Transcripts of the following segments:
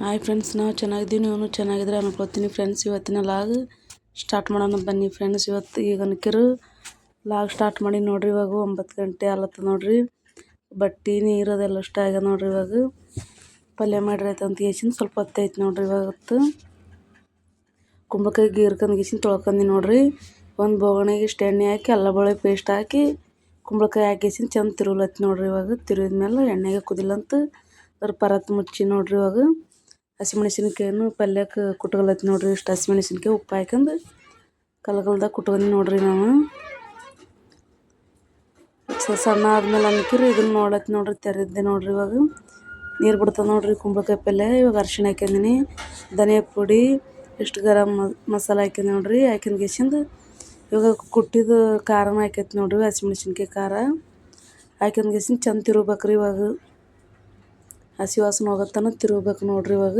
Hi friends, ನಾವು ಚೆನ್ನಾಗಿದ್ದೀವಿ, ನೀವು ಚೆನ್ನಾಗಿದ್ರೆ ಅನ್ಕೋತೀನಿ ಫ್ರೆಂಡ್ಸ್. ಇವತ್ತಿನ ಲಾಗ್ ಸ್ಟಾರ್ಟ್ ಮಾಡೋಣ ಬನ್ನಿ ಫ್ರೆಂಡ್ಸ್. ಇವತ್ತು ಈಗ ಅನ್ಕಿರು ಲಾಗ್ ಸ್ಟಾರ್ಟ್ ಮಾಡಿ ನೋಡ್ರಿ. ಇವಾಗ 9 ಗಂಟೆ ಆಲತ್ತ ನೋಡ್ರಿ. ಬಟ್ಟೆ ನೀರು ಅದೆಲ್ಲ ಅಷ್ಟ ಆಗ್ಯದ ನೋಡ್ರಿ. ಇವಾಗ ಪಲ್ಯ ಮಾಡಿರೈತೆ ಅಂತ ಗೇಸಿನ ಸ್ವಲ್ಪ ಹೊತ್ತೈತೆ ನೋಡ್ರಿ. ಇವತ್ತು ಕುಂಬಳಕಾಯಿ ಗೀರ್ಕಂದು ಗೇಸಿನ ತೊಳ್ಕೊಂಡಿ ನೋಡ್ರಿ. ಒಂದು ಬೋಗಣಿಗೆ ಇಷ್ಟು ಎಣ್ಣೆ ಹಾಕಿ ಅಲ್ಲ ಬೆಳ್ಳುಳ್ಳಿ ಪೇಸ್ಟ್ ಹಾಕಿ ಕುಂಬಳಕಾಯಿ ಹಾಕಿಸಿನ ಚಂದ ತಿರುವ್ಲತ್ತಿ ನೋಡ್ರಿ. ಇವಾಗ ತಿರುವಿದ್ಮೇಲೆ ಎಣ್ಣೆಗೆ ಕುದಿಲಂತ ಅದ್ರ ಪರತ್ ಮುಚ್ಚಿ ನೋಡ್ರಿ. ಇವಾಗ ಹಸಿಮೆಣಸಿನ್ಕಾಯನ್ನು ಪಲ್ಯಕ್ಕೆ ಕುಟ್ಕೊಳತ್ತಿ ನೋಡ್ರಿ. ಇಷ್ಟು ಹಸಿಮೆಣಸಿನ್ಕಾಯಿ ಉಪ್ಪು ಹಾಕ್ಯಂದು ಕಲ್ಗಲ್ದಾಗ ಕುಟ್ಕೊಂಡಿ ನೋಡ್ರಿ. ನಾವು ಸಣ್ಣ ಆದ್ಮೇಲೆ ಅನ್ಕಿರಿ ಇದನ್ನ ನೋಡತ್ತಿ ನೋಡ್ರಿ. ತೆರೆದ್ದೆ ನೋಡ್ರಿ. ಇವಾಗ ನೀರು ಬಿಡ್ತದೆ ನೋಡ್ರಿ ಕುಂಬಳಕಾಯಿ ಪಲ್ಯ. ಇವಾಗ ಅರ್ಶಿಣ ಹಾಕ್ಯಂದಿನಿ, ಧನಿಯಾ ಪುಡಿ, ಇಷ್ಟು ಗರಂ ಮಸಾಲ ಹಾಕ್ಯಂದು ನೋಡ್ರಿ. ಹಾಕ್ಯಂದು ಗೆಸಿಂದು ಇವಾಗ ಕುಟ್ಟಿದ ಖಾರನ ಹಾಕೈತಿ ನೋಡ್ರಿ. ಹಸಿಮೆಣಸಿನ್ಕಾಯಿ ಖಾರ ಹಾಕ್ಯಂದು ಗೆಸಿಂದು ಚಂದ ತಿರುಗ್ಬೇಕ್ರಿ. ಇವಾಗ ಹಸಿ ವಾಸನೆ ಹೋಗತ್ತನ ತಿರುಗ್ಬೇಕು ನೋಡ್ರಿ. ಇವಾಗ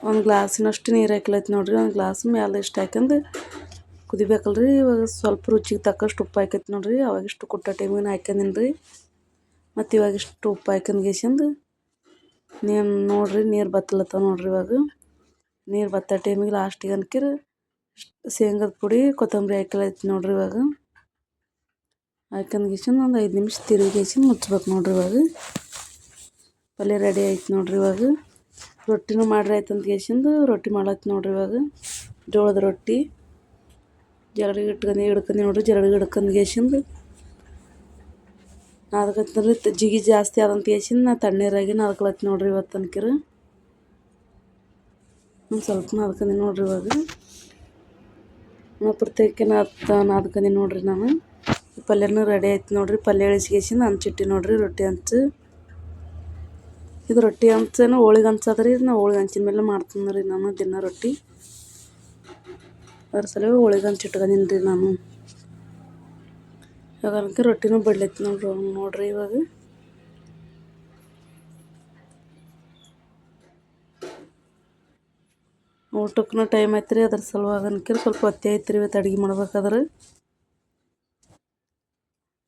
ಒಂದು ಗ್ಲಾಸಿನಷ್ಟು ನೀರು ಹಾಕ್ಲೈತಿ ನೋಡ್ರಿ. ಒಂದು ಗ್ಲಾಸ್ ಮ್ಯಾಲೆ ಇಷ್ಟು ಹಾಕ್ಯಂದು ಕುದಿಬೇಕಲ್ರಿ. ಇವಾಗ ಸ್ವಲ್ಪ ರುಚಿಗೆ ತಕ್ಕಷ್ಟು ಉಪ್ಪು ಹಾಕೈತಿ ನೋಡ್ರಿ. ಅವಾಗಿಷ್ಟು ಕುಟ್ಟ ಟೈಮಿಗೆ ಹಾಕ್ಯಂದಿನಿ ರೀ. ಮತ್ತು ಇವಾಗಿಷ್ಟು ಉಪ್ಪು ಹಾಕ್ಯಂದು ಗೆಸಿಂದು ನೀರು ನೋಡ್ರಿ. ನೀರು ಬತ್ತಲತ್ತವ ನೋಡ್ರಿ. ಇವಾಗ ನೀರು ಬತ್ತ ಟೈಮಿಗೆ ಲಾಸ್ಟಿಗೆ ಅನ್ಕಿರ ಶೇಂಗದ ಪುಡಿ ಕೊತ್ತಂಬರಿ ಹಾಕ್ಲೈತಿ ನೋಡ್ರಿ. ಇವಾಗ ಹಾಕ್ಯಂದು ಗೆಸಿಂದು ಒಂದು 5 ನಿಮಿಷ ತಿರುಗಿ ಗೆಸಿಂದು ಮುಚ್ಬೇಕು ನೋಡ್ರಿ. ಇವಾಗ ಪಲ್ಯ ರೆಡಿ ಆಯ್ತು ನೋಡ್ರಿ. ಇವಾಗ ರೊಟ್ಟಿನೂ ಮಾಡ್ರಿ ಆಯ್ತು ಅಂತ ಗೆಸಿಂದು ರೊಟ್ಟಿ ಮಾಡತ್ತಿ ನೋಡ್ರಿ. ಇವಾಗ ಜೋಳದ ರೊಟ್ಟಿ ಜರಡಿಗೆ ಹಿಡ್ಕೊಂಡು ನೋಡ್ರಿ. ಜರಡಿಗೆ ಹಿಡ್ಕೊಂಡು ಗೆಸಿಂದು ನಾದಕತ್ತಂದ್ರೆ ಜಿಗಿ ಜಾಸ್ತಿ ಆದಂತ ಗೆಸಿಂದು ನಾ ತಣ್ಣೀರಾಗಿ ನಾದ್ಕೊಳತ್ತಿ ನೋಡ್ರಿ. ಇವತ್ತು ಅನ್ಕಿರ ಒಂದು ಸ್ವಲ್ಪ ನಾದ್ಕೊಂಡಿ ನೋಡ್ರಿ. ಇವಾಗ ಪ್ರತ್ಯೇಕ ನಾದ್ಕೊಂಡಿ ನೋಡ್ರಿ. ನಾನು ಪಲ್ಯನೂ ರೆಡಿ ಆಯ್ತು ನೋಡ್ರಿ. ಪಲ್ಯ ಇಳಿಸ್ಗೆಸಿಂದು ಹಂಚಿಟ್ಟಿ ನೋಡ್ರಿ. ರೊಟ್ಟಿ ಹಂಚು ಇದು ರೊಟ್ಟಿ ಹಂಚೇನು ಹೋಳಿಗೆ ಹಂಚದ್ರಿ. ಇದು ನಾವು ಹೋಳಿಗೆ ಹಂಚಿನ ಮೇಲೆ ಮಾಡ್ತೀನಿ ರೀ ನಾನು ದಿನ ರೊಟ್ಟಿ. ಅದ್ರ ಸಲುವಾಗಿ ಹೋಳಿಗೆ ಹಂಚು ಇಟ್ಕೊಂಡಿನಿ ರೀ ನಾನು. ಇವಾಗ ಅದಕ್ಕೆ ರೊಟ್ಟಿನೂ ಬಡ್ಲೈತಿ ನೋಡ್ರಿ. ಇವಾಗ ಊಟಕ್ಕೂ ಟೈಮ್ ಆಯ್ತು ರೀ. ಅದ್ರ ಸಲುವಾಗಿ ಅನ್ಕಿರಿ ಸ್ವಲ್ಪ ಹೊತ್ತೆ ಐತೆ ರೀ ಇವತ್ತು ಅಡುಗೆ ಮಾಡ್ಬೇಕಾದ್ರೆ.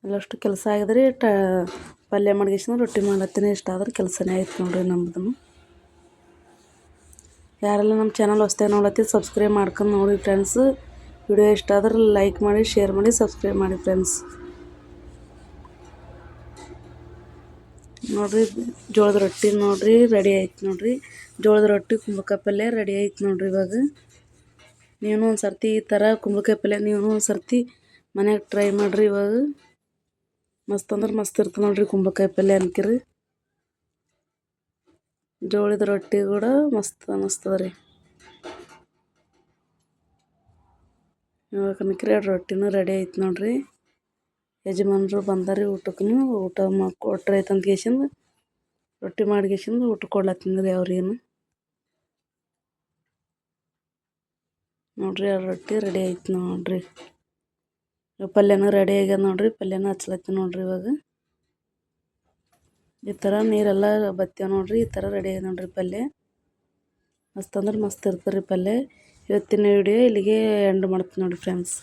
ಎಲ್ಲಷ್ಟು ಕೆಲಸ ಆಗಿದ್ರಿ. ಪಲ್ಯ ಮಾಡ್ಗೆಸಿಂದ್ರೆ ರೊಟ್ಟಿ ಮಾಡತ್ತೀನಿ. ಇಷ್ಟ ಆದ್ರೆ ಕೆಲಸನೇ ಆಯ್ತು ನೋಡ್ರಿ ನಮ್ದು. ಯಾರೆಲ್ಲ ನಮ್ಮ ಚಾನಲ್ ಹೊಸ್ದಾಗಿ ನೋಡತ್ತೀವಿ ಸಬ್ಸ್ಕ್ರೈಬ್ ಮಾಡ್ಕೊಂಡು ನೋಡಿ ಫ್ರೆಂಡ್ಸ್. ವಿಡಿಯೋ ಇಷ್ಟ ಆದ್ರೆ ಲೈಕ್ ಮಾಡಿ, ಶೇರ್ ಮಾಡಿ, ಸಬ್ಸ್ಕ್ರೈಬ್ ಮಾಡಿ ಫ್ರೆಂಡ್ಸ್. ನೋಡ್ರಿ ಜೋಳದ ರೊಟ್ಟಿ ನೋಡ್ರಿ ರೆಡಿ ಆಯ್ತು ನೋಡ್ರಿ. ಜೋಳದ ರೊಟ್ಟಿ ಕುಂಬಳಕಾಯಿ ಪಲ್ಯ ರೆಡಿ ಆಯ್ತು ನೋಡ್ರಿ. ಇವಾಗ ನೀವು ಒಂದು ಸರ್ತಿ ಈ ಥರ ಕುಂಬಳಕಾಯಿ ಪಲ್ಯ ನೀವು ಒಂದು ಸರ್ತಿ ಮನ್ಯಾಗ ಟ್ರೈ ಮಾಡಿರಿ. ಇವಾಗ ಮಸ್ತ್ ಅಂದ್ರೆ ಮಸ್ತ್ ಇರ್ತದೆ ನೋಡ್ರಿ ಕುಂಬಳಕಾಯಿ ಪಲ್ಯ ಅನ್ಕಿರಿ. ಜೋಳದ ರೊಟ್ಟಿ ಕೂಡ ಮಸ್ತ್ ಅನ್ನಿಸ್ತದೆ ರೀ. ಇವಾಗ ಅನ್ಕಿರಿ ರೊಟ್ಟಿನೂ ರೆಡಿ ಆಯ್ತು ನೋಡ್ರಿ. ಯಜಮಾನ್ರು ಬಂದಾರಿ ಊಟಕ್ಕೂ. ಊಟ ಕೊಟ್ರೈತೆ ಅಂತ ಗೆಸಿಂದು ರೊಟ್ಟಿ ಮಾಡಿ ಗೆಸಿಂದು ಊಟ ಕೊಡ್ಲತ್ತೀನಿ ರೀ ಅವ್ರಿಗೇನು ನೋಡ್ರಿ. ಆ ರೊಟ್ಟಿ ರೆಡಿ ಆಯ್ತು ನೋಡ್ರಿ. ಪಲ್ಯನೂ ರೆಡಿ ಆಗ್ಯದ ನೋಡ್ರಿ. ಪಲ್ಯನೂ ಹಚ್ಲತ್ತೀನಿ ನೋಡ್ರಿ. ಇವಾಗ ಈ ಥರ ನೀರೆಲ್ಲ ಬತ್ತೇವೆ ನೋಡ್ರಿ. ಈ ಥರ ರೆಡಿ ಆಗಿದೆ ನೋಡ್ರಿ ಪಲ್ಯ. ಮಸ್ತ್ ಅಂದ್ರೆ ಮಸ್ತ್ ಇರ್ತದೆ ರೀ ಪಲ್ಯ. ಇವತ್ತಿನ ವಿಡಿಯೋ ಇಲ್ಲಿಗೆ ಎಂಡ್ ಮಾಡ್ತೀನಿ ನೋಡಿರಿ ಫ್ರೆಂಡ್ಸ್.